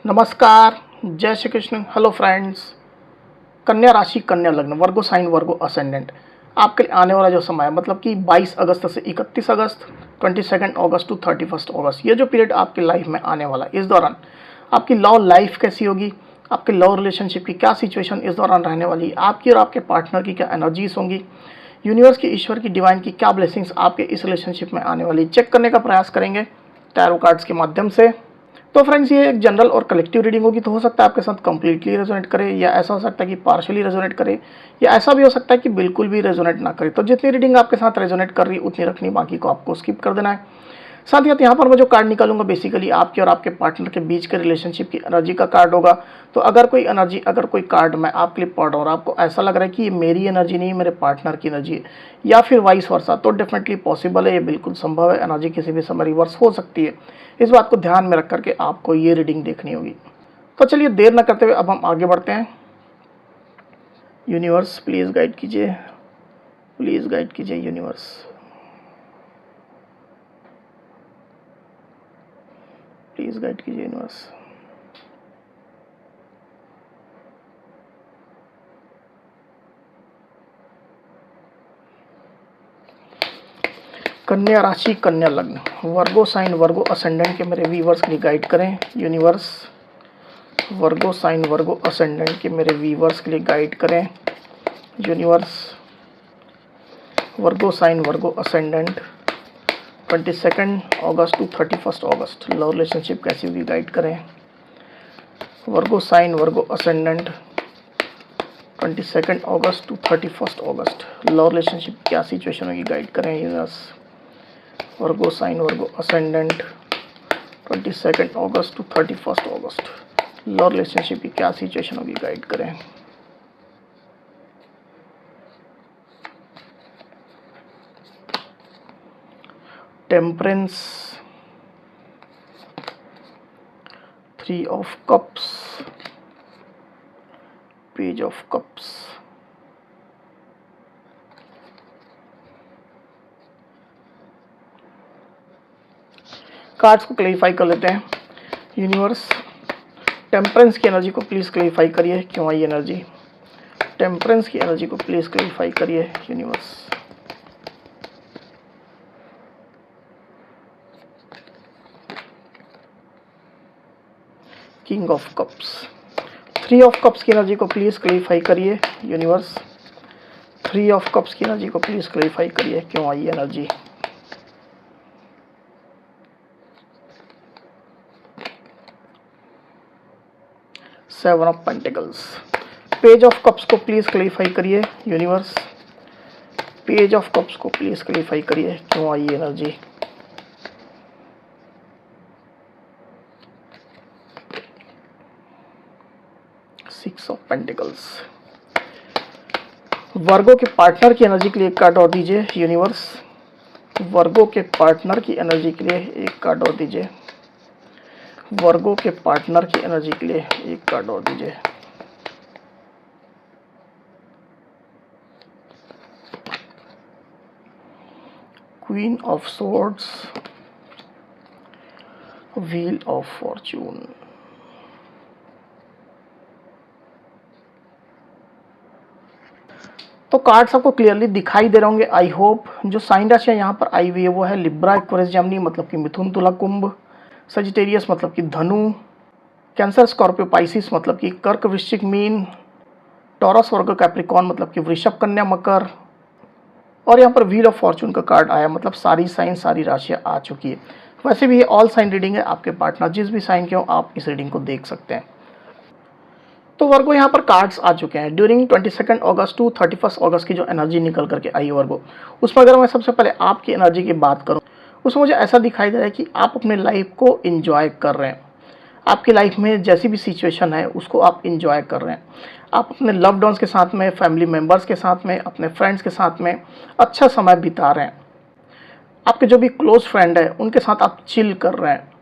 नमस्कार, जय Shri Krishna. Hello friends. कन्या राशि, कन्या लग्न, वर्गो साइन, वर्गो असेंडेंट, आपके लिए आने वाला जो समय है मतलब कि 22 अगस्त से 31 अगस्त, 22 अगस्त टू 31 अगस्त, ये जो पीरियड आपकी लाइफ में आने वाला है, इस दौरान आपकी लव लाइफ कैसी होगी, आपके लव रिलेशनशिप की क्या सिचुएशन इस दौरान रहने वाली है, आपकी और आपके पार्टनर की क्या एनर्जीज होंगी, यूनिवर्स की, ईश्वर की, डिवाइन की क्या ब्लेसिंग्स आपके इस रिलेशनशिप में आने वाली, चेक करने का प्रयास करेंगे टैरो कार्ड्स के माध्यम से। तो फ्रेंड्स, ये एक जनरल और कलेक्टिव रीडिंग होगी, तो हो सकता है आपके साथ कंप्लीटली रेजोनेट करे, या ऐसा हो सकता है कि पार्शियली रेजोनेट करे, या ऐसा भी हो सकता है कि बिल्कुल भी रेजोनेट ना करे। तो जितनी रीडिंग आपके साथ रेजोनेट कर रही है उतनी रखनी, बाकी को आपको स्किप कर देना है। साथ ही साथ यहाँ पर मैं जो कार्ड निकालूंगा बेसिकली आपके और आपके पार्टनर के बीच के रिलेशनशिप की एनर्जी का कार्ड होगा। तो अगर कोई एनर्जी, अगर कोई कार्ड मैं आपके लिए पढ़ रहा हूँ और आपको ऐसा लग रहा है कि ये मेरी एनर्जी नहीं, मेरे पार्टनर की एनर्जी है, या फिर वाइस वर्सा, तो डेफिनेटली पॉसिबल है, ये बिल्कुल संभव है, एनर्जी किसी भी समय रिवर्स हो सकती है। इस बात को ध्यान में रख करके आपको ये रीडिंग देखनी होगी। तो चलिए देर न करते हुए अब हम आगे बढ़ते हैं। यूनिवर्स प्लीज़ गाइड कीजिए, प्लीज़ गाइड कीजिए यूनिवर्स, प्लीज़ गाइड कीजिए यूनिवर्स। कन्या राशि, कन्या लग्न, वर्गो साइन, वर्गो असेंडेंट के मेरे व्यूवर्स के लिए गाइड करें universe. Virgo sign, Virgo ascendant के मेरे व्यूवर्स के लिए गाइड करें universe. Virgo sign, Virgo ascendant, 22 अगस्त टू 31 अगस्त, लव रिलेशनशिप कैसी होगी गाइड करें। वर्गो साइन, वर्गो असेंडेंट, 22 अगस्त टू 31 अगस्त, लव रिलेशनशिप क्या सिचुएशन होगी गाइड करें universe. Virgo sign, Virgo ascendant, 22 अगस्त टू 31 अगस्त, लव रिलेशनशिप की क्या सिचुएशन होगी गाइड करें। Temperance, 3 of cups, page of cups, cards को क्लैरिफाई कर लेते हैं यूनिवर्स। टेम्परेंस की एनर्जी को प्लीज़ क्लैरिफाई करिए, क्यों आई एनर्जी। टेम्परेंस की एनर्जी को प्लीज़ क्लैरिफाई करिए universe. King of cups, 3 of cups की एनर्जी को प्लीज़ क्लैरिफाई करिए यूनिवर्स। 3 ऑफ कप्स की एनर्जी को प्लीज़ क्लैरिफाई करिए, क्यों आई energy. Seven of pentacles, page of cups को प्लीज़ क्लैरिफाई करिए यूनिवर्स। पेज ऑफ कप्स को प्लीज़ क्लैरिफाई करिए, क्यों आई एनर्जी। सिक्स ऑफ पेंटिकल्स, वर्गो के पार्टनर की एनर्जी के लिए एक कार्ड और दीजिए यूनिवर्स। वर्गो के पार्टनर की एनर्जी के लिए एक कार्ड और दीजिए। वर्गो के पार्टनर की एनर्जी के लिए एक कार्ड और दीजिए। Queen of swords, wheel of Fortune, तो कार्ड्स आपको क्लियरली दिखाई दे रहे होंगे आई होप। जो साइन राशियाँ यहाँ पर आई हुई है वो है लिब्रा, एक्वेरियस, जेमिनी मतलब कि मिथुन, तुला, कुंभ, सजिटेरियस मतलब कि धनु, कैंसर, स्कॉर्पियो, पाइसिस मतलब कि कर्क, वृश्चिक, मीन, टॉरस, वर्गो, कैप्रिकॉर्न मतलब कि वृषभ, कन्या, मकर, और यहाँ पर व्हील ऑफ फॉर्चून का कार्ड आया, मतलब सारी साइन, सारी राशियाँ आ चुकी है। वैसे भी ये ऑल साइन रीडिंग है, आपके पार्टनर जिस भी साइन के हो आप इस रीडिंग को देख सकते हैं। तो वर्गो यहाँ पर कार्ड्स आ चुके हैं। ड्यूरिंग 22 अगस्त टू 31 अगस्त की जो एनर्जी निकल करके आई वर्गो, उसमें अगर मैं सबसे पहले आपकी एनर्जी की बात करूँ, उसमें मुझे ऐसा दिखाई दे रहा है कि आप अपने लाइफ को इंजॉय कर रहे हैं। आपकी लाइफ में जैसी भी सिचुएशन है उसको आप इंजॉय कर रहे हैं। आप अपने लव्ड वंस के साथ में, फैमिली मेम्बर्स के साथ में, अपने फ्रेंड्स के साथ में अच्छा समय बिता रहे हैं। आपके जो भी क्लोज फ्रेंड है उनके साथ आप चिल कर रहे हैं,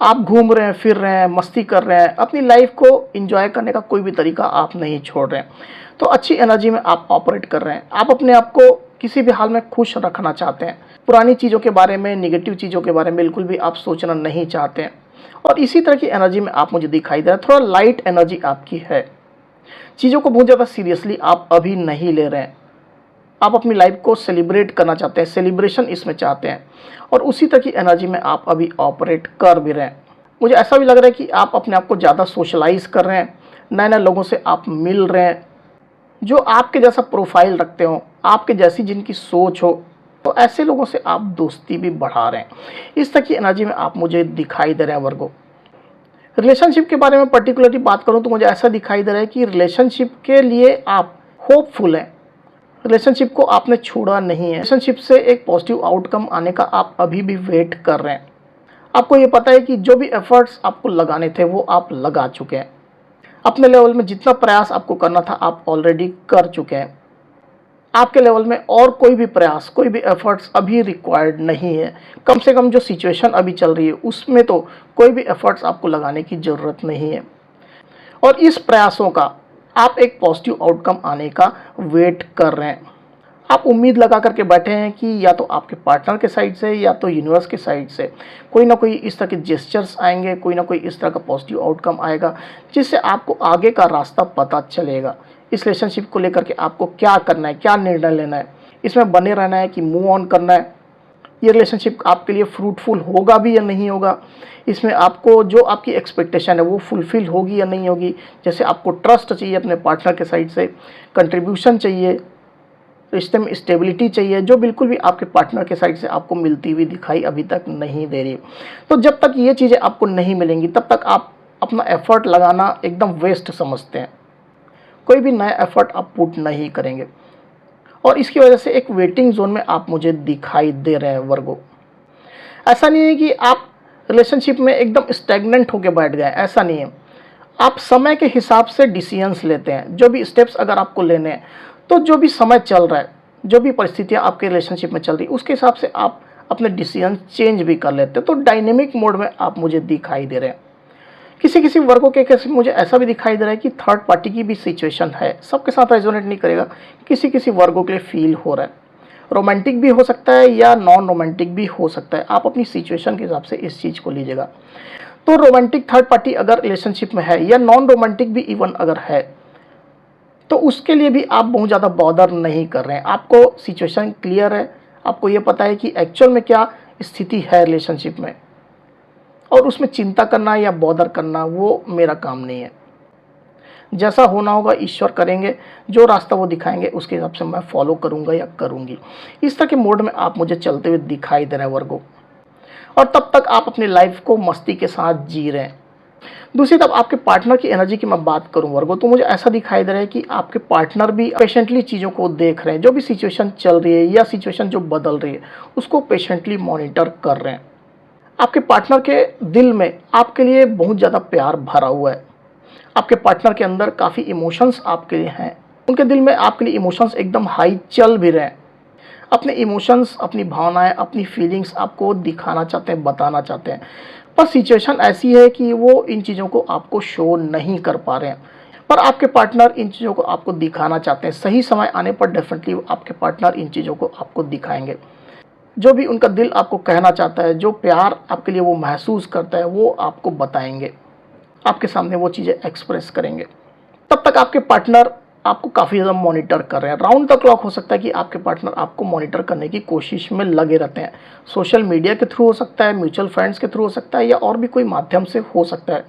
आप घूम रहे हैं, फिर रहे हैं, मस्ती कर रहे हैं, अपनी लाइफ को एंजॉय करने का कोई भी तरीका आप नहीं छोड़ रहे हैं। तो अच्छी एनर्जी में आप ऑपरेट कर रहे हैं। आप अपने आप को किसी भी हाल में खुश रखना चाहते हैं। पुरानी चीज़ों के बारे में, निगेटिव चीज़ों के बारे में बिल्कुल भी आप सोचना नहीं चाहते हैं। और इसी तरह की एनर्जी में आप मुझे दिखाई दे रहा है, थोड़ा लाइट एनर्जी आपकी है। चीज़ों को बहुत ज़्यादा सीरियसली आप अभी नहीं ले रहे हैं। आप अपनी लाइफ को सेलिब्रेट करना चाहते हैं, सेलिब्रेशन इसमें चाहते हैं, और उसी तरह की एनर्जी में आप अभी ऑपरेट कर भी रहे हैं। मुझे ऐसा भी लग रहा है कि आप अपने आप को ज़्यादा सोशलाइज़ कर रहे हैं, नए-नए लोगों से आप मिल रहे हैं, जो आपके जैसा प्रोफाइल रखते हो, आपके जैसी जिनकी सोच हो, तो ऐसे लोगों से आप दोस्ती भी बढ़ा रहे हैं। इस तरह की एनर्जी में आप मुझे दिखाई दे रहे हैं वर्गो। रिलेशनशिप के बारे में पर्टिकुलरली बात करूं तो मुझे ऐसा दिखाई दे रहा है कि रिलेशनशिप के लिए आप होपफुल हैं। रिलेशनशिप को आपने छोड़ा नहीं है। रिलेशनशिप से एक पॉजिटिव आउटकम आने का आप अभी भी वेट कर रहे हैं। आपको ये पता है कि जो भी एफर्ट्स आपको लगाने थे वो आप लगा चुके हैं। अपने लेवल में जितना प्रयास आपको करना था आप ऑलरेडी कर चुके हैं। आपके लेवल में और कोई भी प्रयास, कोई भी एफर्ट्स अभी रिक्वायर्ड नहीं है। कम से कम जो सिचुएशन अभी चल रही है उसमें तो कोई भी एफर्ट्स आपको लगाने की ज़रूरत नहीं है। और इस प्रयासों का आप एक पॉजिटिव आउटकम आने का वेट कर रहे हैं। आप उम्मीद लगा करके बैठे हैं कि या तो आपके पार्टनर के साइड से या तो यूनिवर्स के साइड से कोई ना कोई इस तरह के जेस्चर्स आएंगे, कोई ना कोई इस तरह का पॉजिटिव आउटकम आएगा जिससे आपको आगे का रास्ता पता चलेगा। इस रिलेशनशिप को लेकर के आपको क्या करना है, क्या निर्णय लेना है, इसमें बने रहना है कि मूव ऑन करना है। ये रिलेशनशिप आपके लिए फ्रूटफुल होगा भी या नहीं होगा, इसमें आपको जो आपकी एक्सपेक्टेशन है वो फुलफिल होगी या नहीं होगी। जैसे आपको ट्रस्ट चाहिए अपने पार्टनर के साइड से, कंट्रीब्यूशन चाहिए, रिश्ते में स्टेबिलिटी चाहिए, जो बिल्कुल भी आपके पार्टनर के साइड से आपको मिलती हुई दिखाई अभी तक नहीं दे रही। तो जब तक ये चीज़ें आपको नहीं मिलेंगी तब तक आप अपना एफर्ट लगाना एकदम वेस्ट समझते हैं। कोई भी नया एफर्ट आप पुट नहीं करेंगे, और इसकी वजह से एक वेटिंग जोन में आप मुझे दिखाई दे रहे हैं वर्गो। ऐसा नहीं है कि आप रिलेशनशिप में एकदम स्टैग्नेंट होकर बैठ गए, ऐसा नहीं है। आप समय के हिसाब से डिसीजंस लेते हैं। जो भी स्टेप्स अगर आपको लेने हैं, तो जो भी समय चल रहा है, जो भी परिस्थितियां आपके रिलेशनशिप में चल रही है, उसके हिसाब से आप अपने डिसीजन चेंज भी कर लेते हैं। तो डायनेमिक मोड में आप मुझे दिखाई दे रहे हैं। किसी किसी वर्गों के केस में मुझे ऐसा भी दिखाई दे रहा है कि थर्ड पार्टी की भी सिचुएशन है। सबके साथ रेजोनेट नहीं करेगा, किसी किसी वर्गों के लिए फील हो रहा है। रोमांटिक भी हो सकता है या नॉन रोमांटिक भी हो सकता है। आप अपनी सिचुएशन के हिसाब से इस चीज़ को लीजिएगा। तो रोमांटिक थर्ड पार्टी अगर रिलेशनशिप में है या नॉन रोमांटिक भी इवन अगर है, तो उसके लिए भी आप बहुत ज़्यादा बॉदर नहीं कर रहे हैं। आपको सिचुएशन क्लियर है, आपको ये पता है कि एक्चुअल में क्या स्थिति है रिलेशनशिप में, और उसमें चिंता करना या बॉदर करना वो मेरा काम नहीं है। जैसा होना होगा ईश्वर करेंगे, जो रास्ता वो दिखाएंगे उसके हिसाब से मैं फॉलो करूँगा या करूँगी। इस तरह के मोड में आप मुझे चलते हुए दिखाई दे रहे हैं वर्गो, और तब तक आप अपनी लाइफ को मस्ती के साथ जी रहे हैं। दूसरी तरफ आपके पार्टनर की एनर्जी की मैं बात करूं वर्गो, तो मुझे ऐसा दिखाई दे रहा है कि आपके पार्टनर भी पेशेंटली चीज़ों को देख रहे हैं। जो भी सिचुएशन चल रही है या सिचुएशन जो बदल रही है उसको पेशेंटली मॉनिटर कर रहे हैं। आपके पार्टनर के दिल में आपके लिए बहुत ज़्यादा प्यार भरा हुआ है। आपके पार्टनर के अंदर काफ़ी इमोशंस आपके लिए हैं। उनके दिल में आपके लिए इमोशंस एकदम हाई चल भी रहे हैं। अपने इमोशंस, अपनी भावनाएं, अपनी फीलिंग्स आपको दिखाना चाहते हैं, बताना चाहते हैं, पर सिचुएशन ऐसी है कि वो इन चीज़ों को आपको शो नहीं कर पा रहे हैं। पर आपके पार्टनर इन चीज़ों को आपको दिखाना चाहते हैं। सही समय आने पर डेफिनेटली आपके पार्टनर इन चीज़ों को आपको दिखाएंगे। जो भी उनका दिल आपको कहना चाहता है, जो प्यार आपके लिए वो महसूस करता है, वो आपको बताएंगे, आपके सामने वो चीज़ें एक्सप्रेस करेंगे। तब तक आपके पार्टनर आपको काफ़ी ज़्यादा मॉनिटर कर रहे हैं। राउंड द क्लॉक हो सकता है कि आपके पार्टनर आपको मॉनिटर करने की कोशिश में लगे रहते हैं। सोशल मीडिया के थ्रू हो सकता है, म्यूचुअल फंड्स के थ्रू हो सकता है, या और भी कोई माध्यम से हो सकता है।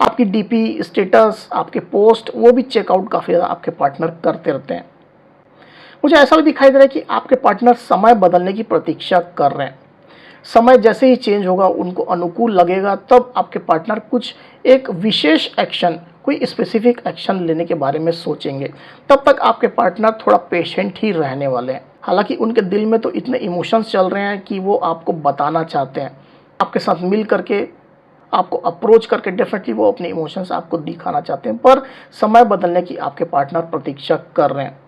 आपकी डीपी, स्टेटस, आपके पोस्ट, वो भी चेकआउट काफ़ी ज़्यादा आपके पार्टनर करते रहते हैं। मुझे ऐसा भी दिखाई दे रहा है कि आपके पार्टनर समय बदलने की प्रतीक्षा कर रहे हैं। समय जैसे ही चेंज होगा, उनको अनुकूल लगेगा, तब आपके पार्टनर कुछ एक विशेष एक्शन, कोई स्पेसिफिक एक्शन लेने के बारे में सोचेंगे। तब तक आपके पार्टनर थोड़ा पेशेंट ही रहने वाले हैं। हालांकि उनके दिल में तो इतने इमोशंस चल रहे हैं कि वो आपको बताना चाहते हैं। आपके साथ मिल करके, आपको अप्रोच करके डेफिनेटली वो अपने इमोशंस आपको दिखाना चाहते हैं, पर समय बदलने की आपके पार्टनर प्रतीक्षा कर रहे हैं।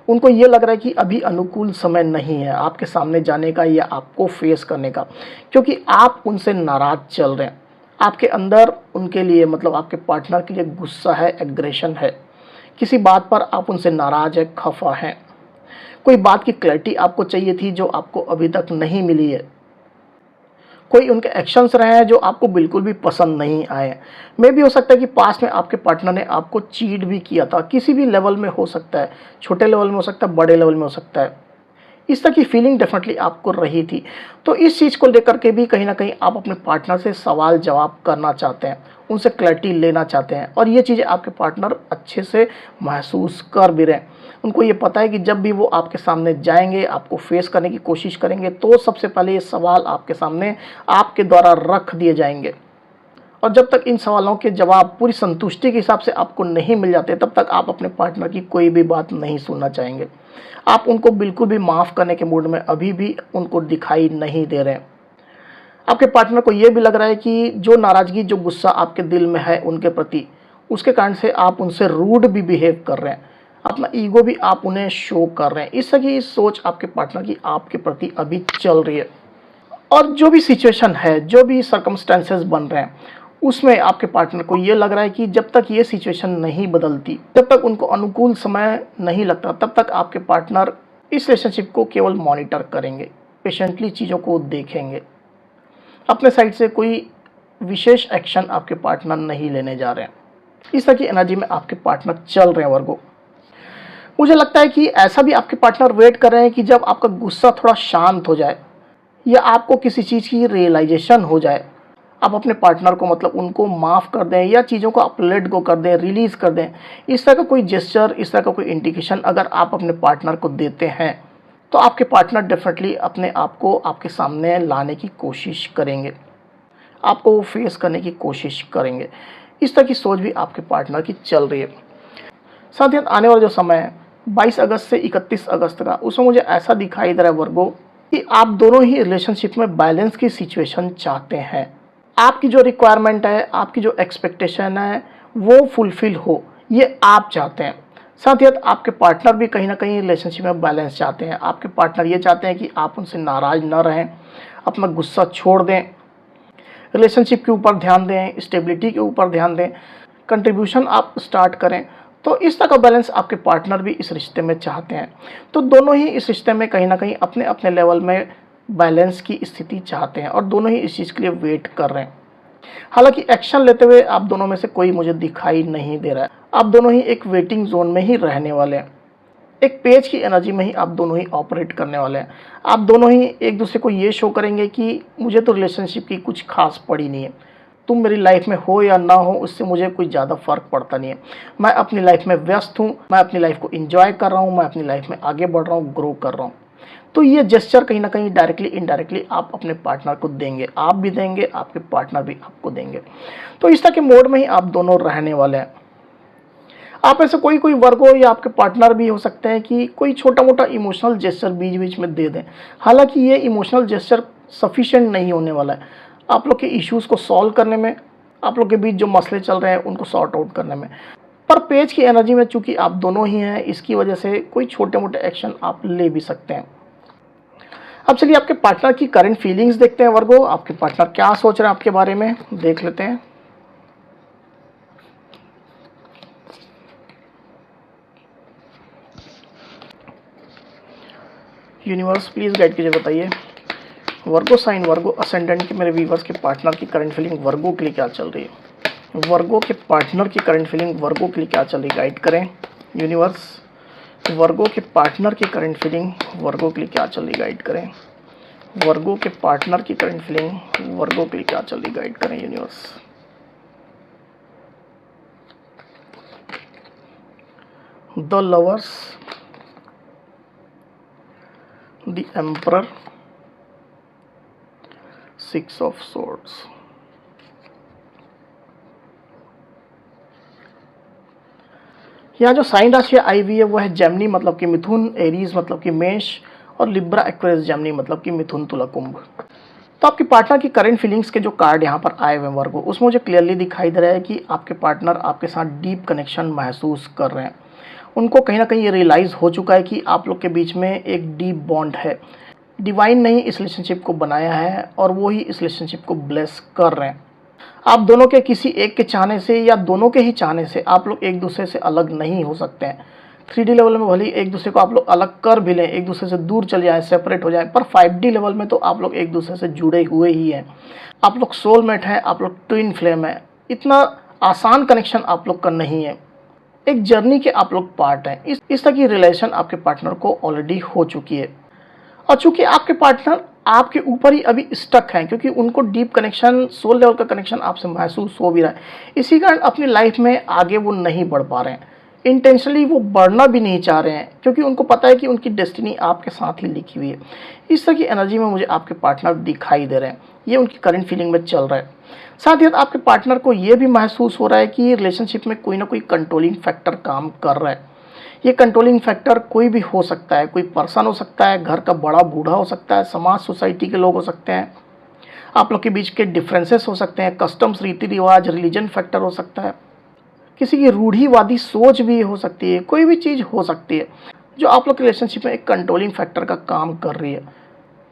उनको ये लग रहा है कि अभी अनुकूल समय नहीं है आपके सामने जाने का या आपको फेस करने का, क्योंकि आप उनसे नाराज़ चल रहे हैं। आपके अंदर उनके लिए, मतलब आपके पार्टनर के लिए गुस्सा है, एग्रेशन है। किसी बात पर आप उनसे नाराज़ है, खफा हैं। कोई बात की क्लैरिटी आपको चाहिए थी जो आपको अभी तक नहीं मिली है। कोई उनके एक्शंस रहे हैं जो आपको बिल्कुल भी पसंद नहीं आए। मे भी हो सकता है कि पास्ट में आपके पार्टनर ने आपको चीट भी किया था, किसी भी लेवल में हो सकता है, छोटे लेवल में हो सकता है, बड़े लेवल में हो सकता है। इस तरह की फीलिंग डेफिनेटली आपको रही थी। तो इस चीज़ को लेकर के भी कहीं न कहीं आप अपने पार्टनर से सवाल जवाब करना चाहते हैं, उनसे क्लैरिटी लेना चाहते हैं और ये चीज़ें आपके पार्टनर अच्छे से महसूस कर भी रहे हैं। उनको ये पता है कि जब भी वो आपके सामने जाएँगे, आपको फेस करने की कोशिश करेंगे, तो सबसे पहले ये सवाल आपके सामने आपके द्वारा रख दिए जाएँगे। और जब तक इन सवालों के जवाब पूरी संतुष्टि के हिसाब से आपको नहीं मिल जाते, तब तक आप अपने पार्टनर की कोई भी बात नहीं सुनना चाहेंगे। आप उनको बिल्कुल भी माफ़ करने के मूड में अभी भी उनको दिखाई नहीं दे रहे हैं। आपके पार्टनर को ये भी लग रहा है कि जो नाराज़गी, जो गुस्सा आपके दिल में है उनके प्रति, उसके कारण से आप उनसे रूड भी बिहेव कर रहे हैं। अपना ईगो भी आप उन्हें शो कर रहे हैं। इस तरह की सोच आपके पार्टनर की आपके प्रति अभी चल रही है। और जो भी सिचुएशन है, जो भी सर्कमस्टेंसेस बन रहे हैं, उसमें आपके पार्टनर को ये लग रहा है कि जब तक ये सिचुएशन नहीं बदलती, जब तक उनको अनुकूल समय नहीं लगता, तब तक आपके पार्टनर इस रिलेशनशिप को केवल मॉनिटर करेंगे, पेशेंटली चीज़ों को देखेंगे। अपने साइड से कोई विशेष एक्शन आपके पार्टनर नहीं लेने जा रहे हैं। इस तरह की एनर्जी में आपके पार्टनर चल रहे हैं वर्गो। मुझे लगता है कि ऐसा भी आपके पार्टनर वेट कर रहे हैं कि जब आपका गुस्सा थोड़ा शांत हो जाए या आपको किसी चीज़ की रियलाइजेशन हो जाए, आप अपने पार्टनर को मतलब उनको माफ़ कर दें या चीज़ों को आप लेट गो कर दें, रिलीज़ कर दें। इस तरह का कोई जेस्चर, इस तरह का कोई इंडिकेशन अगर आप अपने पार्टनर को देते हैं, तो आपके पार्टनर डेफिनेटली अपने आप को आपके सामने लाने की कोशिश करेंगे, आपको वो फेस करने की कोशिश करेंगे। इस तरह की सोच भी आपके पार्टनर की चल रही है। साथ ही आने वाला जो समय है 22 अगस्त से 31 अगस्त का, उसमें मुझे ऐसा दिखाई दे रहा है वर्गो कि आप दोनों ही रिलेशनशिप में बैलेंस की सिचुएशन चाहते हैं। आपकी जो रिक्वायरमेंट है, आपकी जो एक्सपेक्टेशन है, वो फुलफ़िल हो, ये आप चाहते हैं। साथ ही साथ आपके पार्टनर भी कहीं न कहीं रिलेशनशिप में बैलेंस चाहते हैं। आपके पार्टनर ये चाहते हैं कि आप उनसे नाराज़ ना रहें, अपना गुस्सा छोड़ दें, रिलेशनशिप के ऊपर ध्यान दें, स्टेबिलिटी के ऊपर ध्यान दें, कंट्रीब्यूशन आप स्टार्ट करें। तो इस तरह का बैलेंस आपके पार्टनर भी इस रिश्ते में चाहते हैं। तो दोनों ही इस रिश्ते में कहीं न कहीं अपने-अपने लेवल में बैलेंस की स्थिति चाहते हैं और दोनों ही इस चीज़ के लिए वेट कर रहे हैं। हालाँकि एक्शन लेते हुए आप दोनों में से कोई मुझे दिखाई नहीं दे रहा है। आप दोनों ही एक वेटिंग ज़ोन में ही रहने वाले हैं। एक पेज की एनर्जी में ही आप दोनों ही ऑपरेट करने वाले हैं। आप दोनों ही एक दूसरे को ये शो करेंगे कि मुझे तो रिलेशनशिप की कुछ खास पड़ी नहीं है। तुम मेरी लाइफ में हो या ना हो, उससे मुझे कोई ज़्यादा फ़र्क पड़ता नहीं है। मैं अपनी लाइफ में व्यस्त हूँ, मैं अपनी लाइफ को एंजॉय कर रहा हूँ, मैं अपनी लाइफ में आगे बढ़ रहा हूँ, ग्रो कर रहा हूँ। तो ये जेस्चर कहीं न कहीं डायरेक्टली इनडायरेक्टली आप अपने पार्टनर को देंगे। आप भी देंगे, आपके पार्टनर भी आपको देंगे। तो इस तरह के मोड में ही आप दोनों रहने वाले हैं। आप ऐसे कोई वर्गो या आपके पार्टनर भी हो सकते हैं कि कोई छोटा-मोटा इमोशनल जेस्चर बीच-बीच में दे दें। हालाँकि ये इमोशनल जेस्चर सफिशिएंट नहीं होने वाला है आप लोग के इश्यूज़ को सॉल्व करने में, आप लोग के बीच जो मसले चल रहे हैं उनको सॉर्ट आउट करने में। पर पेज की एनर्जी में चूँकि आप दोनों ही हैं, इसकी वजह से कोई छोटे-मोटे एक्शन आप ले भी सकते हैं। अब चलिए आपके पार्टनर की करंट फीलिंग्स देखते हैं वर्गो। आपके पार्टनर क्या सोच रहे हैं आपके बारे में, देख लेते हैं। यूनिवर्स प्लीज़ गाइड कीजिए, बताइए वर्गो साइन, वर्गो असेंडेंट के मेरे व्यूवर्स के पार्टनर की करंट फीलिंग वर्गो के लिए क्या चल रही है। वर्गो के पार्टनर की करंट फीलिंग वर्गो के लिए क्या चल रही है, गाइड करें यूनिवर्स। वर्गो के पार्टनर की करंट फीलिंग वर्गो के लिए क्या चल रही है, गाइड करें। वर्गो के पार्टनर की करंट फीलिंग वर्गो के लिए क्या चल रही, गाइड करें universe. The lovers, the emperor, 6 of swords. यहाँ जो साइन राशि आई हुई है वो है जेमिनी मतलब कि मिथुन, एरीज मतलब कि मेष और लिब्रा एक्वेरियस जेमिनी मतलब कि मिथुन तुला कुंभ। तो आपके पार्टनर की करंट फीलिंग्स के जो कार्ड यहाँ पर आए हुए हैं वर्गो, उसमें मुझे क्लियरली दिखाई दे रहा है कि आपके पार्टनर आपके साथ डीप कनेक्शन महसूस कर रहे हैं। उनको कहीं ना कहीं ये रियलाइज़ हो चुका है कि आप लोग के बीच में एक डीप बॉन्ड है। डिवाइन ने ही इस रिलेशनशिप को बनाया है और वो ही इस रिलेशनशिप को ब्लेस कर रहे हैं। आप दोनों के किसी एक के चाहने से या दोनों के ही चाहने से आप लोग एक दूसरे से अलग नहीं हो सकते हैं। 3D लेवल में भले ही एक दूसरे को आप लोग अलग कर भी लें, एक दूसरे से दूर चले जाएं, सेपरेट हो जाएं, पर 5D लेवल में तो आप लोग एक दूसरे से जुड़े हुए ही हैं। आप लोग सोलमेट हैं, आप लोग ट्विन फ्लेम हैं। इतना आसान कनेक्शन आप लोग का नहीं है। एक जर्नी के आप लोग पार्ट हैं। इस तरह की रिलेशन आपके पार्टनर को ऑलरेडी हो चुकी है, और चूंकि आपके पार्टनर आपके ऊपर ही अभी स्टक हैं, क्योंकि उनको डीप कनेक्शन, सोल लेवल का कनेक्शन आपसे महसूस हो भी रहा है, इसी कारण अपनी लाइफ में आगे वो नहीं बढ़ पा रहे हैं। इंटेंशनली वो बढ़ना भी नहीं चाह रहे हैं, क्योंकि उनको पता है कि उनकी डेस्टिनी आपके साथ ही लिखी हुई है। इस तरह की एनर्जी में मुझे आपके पार्टनर दिखाई दे रहे हैं। ये उनकी करंट फीलिंग में चल रहा है। साथ ही साथ आपके पार्टनर को ये भी महसूस हो रहा है कि रिलेशनशिप में कोई ना कोई कंट्रोलिंग फैक्टर काम कर रहा है। ये कंट्रोलिंग फैक्टर कोई भी हो सकता है, कोई पर्सन हो सकता है, घर का बड़ा बूढ़ा हो सकता है, समाज सोसाइटी के लोग हो सकते हैं, आप लोग के बीच के डिफरेंसेस हो सकते हैं, कस्टम्स, रीति रिवाज, रिलीजन फैक्टर हो सकता है, किसी की रूढ़िवादी सोच भी हो सकती है, कोई भी चीज़ हो सकती है जो आप लोग के रिलेशनशिप में एक कंट्रोलिंग फैक्टर का काम कर रही है।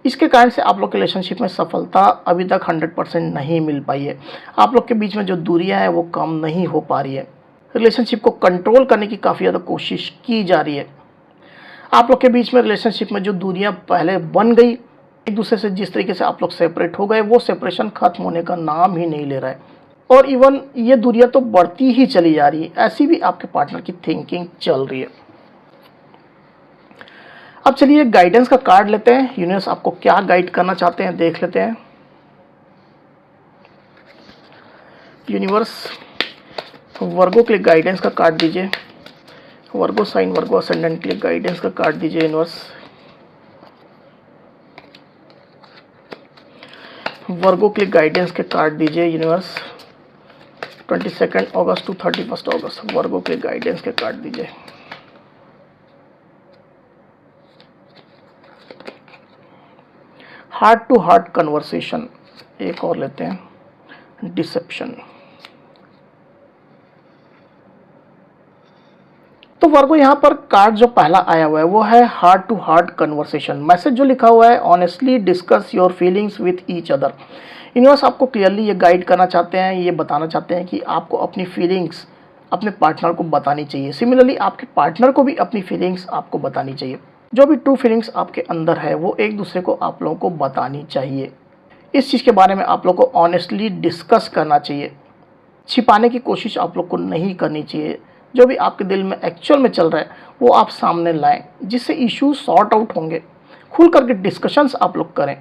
इसके कारण से आप लोग के रिलेशनशिप में सफलता अभी तक 100% नहीं मिल पाई है। आप लोग के बीच में जो दूरियां हैं वो कम नहीं हो पा रही है। रिलेशनशिप को कंट्रोल करने की काफ़ी ज़्यादा कोशिश की जा रही है। आप लोग के बीच में रिलेशनशिप में जो दूरियां पहले बन गई, एक दूसरे से जिस तरीके से आप लोग सेपरेट हो गए, वो सेपरेशन खत्म होने का नाम ही नहीं ले रहा है, और इवन ये दूरियां तो बढ़ती ही चली जा रही है। ऐसी भी आपके पार्टनर की थिंकिंग चल रही है। अब चलिए गाइडेंस का कार्ड लेते हैं। यूनिवर्स आपको क्या गाइड करना चाहते हैं देख लेते हैं। यूनिवर्स वर्गो के लिए गाइडेंस का कार्ड दीजिए। वर्गो साइन, वर्गो असेंडेंट के लिए गाइडेंस का कार्ड दीजिए यूनिवर्स। वर्गो के लिए गाइडेंस के कार्ड दीजिए यूनिवर्स। 22 अगस्त टू 31 अगस्त वर्गो के लिए गाइडेंस के कार्ड दीजिए। हार्ट टू हार्ट कन्वर्सेशन, एक और लेते हैं। डिसेप्शन। तो वर्गो यहाँ पर कार्ड जो पहला आया हुआ है वो है heart to heart conversation. Message जो लिखा हुआ है, honestly discuss your feelings with each other. Universe आपको क्लियरली ये गाइड करना चाहते हैं, ये बताना चाहते हैं कि आपको अपनी फीलिंग्स अपने पार्टनर को बतानी चाहिए। सिमिलरली आपके पार्टनर को भी अपनी फीलिंग्स आपको बतानी चाहिए। जो भी ट्रू फीलिंग्स आपके अंदर है वो एक दूसरे को आप लोगों को बतानी चाहिए। इस चीज़ के बारे में आप लोग को ऑनेस्टली डिस्कस करना चाहिए। छिपाने की कोशिश आप लोग को नहीं करनी चाहिए। जो भी आपके दिल में एक्चुअल में चल रहा है वो आप सामने लाएं, जिससे इश्यूज सॉर्ट आउट होंगे। खुल करके डिस्कशंस आप लोग करें,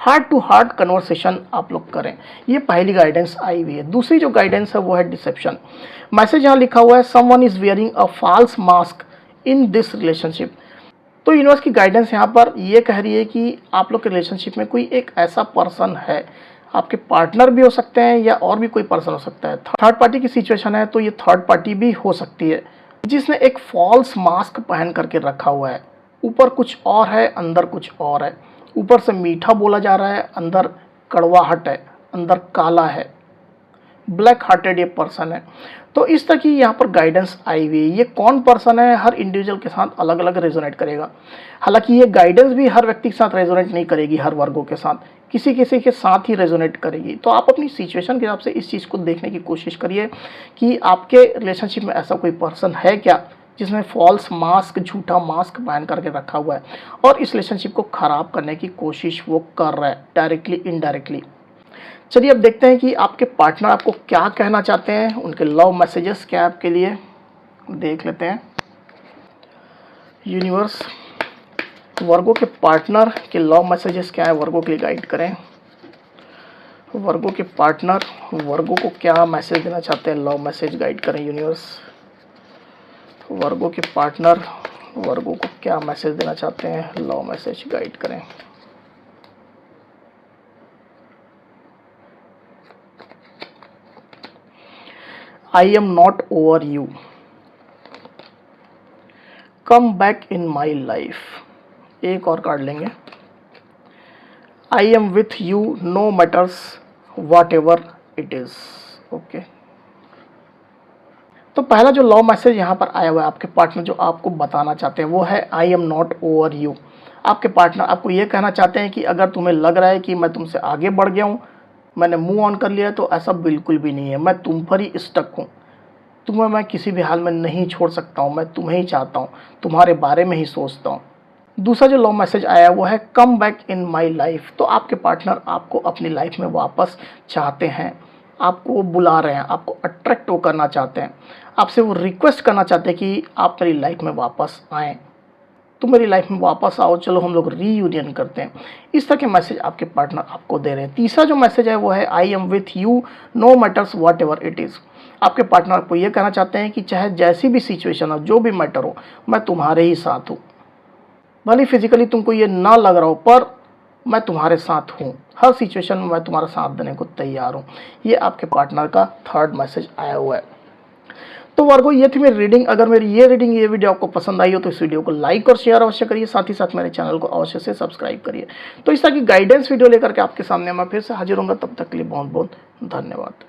हार्ट टू हार्ट कन्वर्सेशन आप लोग करें। ये पहली गाइडेंस आई हुई है। दूसरी जो गाइडेंस है वो है डिसेप्शन। मैसेज यहाँ लिखा हुआ है someone is wearing a false mask in this relationship. तो यूनिवर्स की गाइडेंस यहाँ पर ये कह रही है कि आप लोग के रिलेशनशिप में कोई एक ऐसा पर्सन है, आपके पार्टनर भी हो सकते हैं या और भी कोई पर्सन हो सकता है, थर्ड पार्टी की सिचुएशन है तो ये थर्ड पार्टी भी हो सकती है, जिसने एक फॉल्स मास्क पहन करके रखा हुआ है। ऊपर कुछ और है, अंदर कुछ और है। ऊपर से मीठा बोला जा रहा है, अंदर कड़वाहट है, अंदर काला है, ब्लैक हार्टेड ये पर्सन है। तो इस तरह की यहाँ पर गाइडेंस आई हुई है। ये कौन पर्सन है हर इंडिविजुअल के साथ अलग अलग रेजोनेट करेगा। हालांकि ये गाइडेंस भी हर व्यक्ति के साथ रेजोनेट नहीं करेगी, हर वर्गों के साथ, किसी किसी के साथ ही रेजोनेट करेगी। तो आप अपनी सिचुएशन के हिसाब से इस चीज़ को देखने की कोशिश करिए कि आपके रिलेशनशिप में ऐसा कोई पर्सन है क्या जिसने फॉल्स मास्क, झूठा मास्क पहन करके रखा हुआ है और इस रिलेशनशिप को ख़राब करने की कोशिश वो कर रहा है, डायरेक्टली इनडायरेक्टली। चलिए अब देखते हैं कि आपके पार्टनर आपको क्या कहना चाहते हैं, उनके लव मैसेजेस क्या है आपके लिए, देख लेते हैं। यूनिवर्स वर्गो के पार्टनर के लव मैसेजेस क्या है, वर्गो के लिए गाइड करें। वर्गो के पार्टनर वर्गो को क्या मैसेज देना चाहते हैं, लव मैसेज गाइड करें यूनिवर्स। वर्गो के पार्टनर वर्गो को क्या मैसेज देना चाहते हैं, लव मैसेज गाइड करें। I am not over you. Come back in my life. एक और कार्ड लेंगे। I am with you no matters whatever it is. Okay. तो पहला जो लव मैसेज यहाँ पर आया हुआ है, आपके पार्टनर जो आपको बताना चाहते हैं वो है I am not over you. आपके पार्टनर आपको ये कहना चाहते हैं कि अगर तुम्हें लग रहा है कि मैं तुमसे आगे बढ़ गया हूँ, मैंने मूव ऑन कर लिया, तो ऐसा बिल्कुल भी नहीं है। मैं तुम पर ही स्टक हूँ। तुम्हें मैं किसी भी हाल में नहीं छोड़ सकता हूँ, मैं तुम्हें ही चाहता हूँ, तुम्हारे बारे में ही सोचता हूँ। दूसरा जो लव मैसेज आया वो है come back in my life. तो आपके पार्टनर आपको अपनी लाइफ में वापस चाहते हैं, आपको वो बुला रहे हैं, आपको अट्रैक्ट वो करना चाहते हैं, आपसे वो रिक्वेस्ट करना चाहते हैं कि आप मेरी लाइफ में वापस आएँ, तुम मेरी लाइफ में वापस आओ, चलो हम लोग रीयूनियन करते हैं। इस तरह के मैसेज आपके पार्टनर आपको दे रहे हैं। तीसरा जो मैसेज है वो है I am with you know matters what ever it is. आपके पार्टनर आपको ये कहना चाहते हैं कि चाहे जैसी भी सिचुएशन हो, जो भी मैटर हो, मैं तुम्हारे ही साथ हूँ। भले फिजिकली तुमको ये ना लग रहा हो, पर मैं तुम्हारे साथ हूँ, हर सिचुएशन में मैं तुम्हारा साथ देने को तैयार हूँ। ये आपके पार्टनर का थर्ड मैसेज आया हुआ है। तो वर्गो, ये थी मेरी रीडिंग। अगर मेरी ये वीडियो आपको पसंद आई हो तो इस वीडियो को लाइक और शेयर अवश्य करिए, साथ ही साथ मेरे चैनल को अवश्य से सब्सक्राइब करिए। तो इस तरह की गाइडेंस वीडियो लेकर के आपके सामने मैं फिर से हाजिर होऊंगा। तब तक के लिए बहुत बहुत धन्यवाद।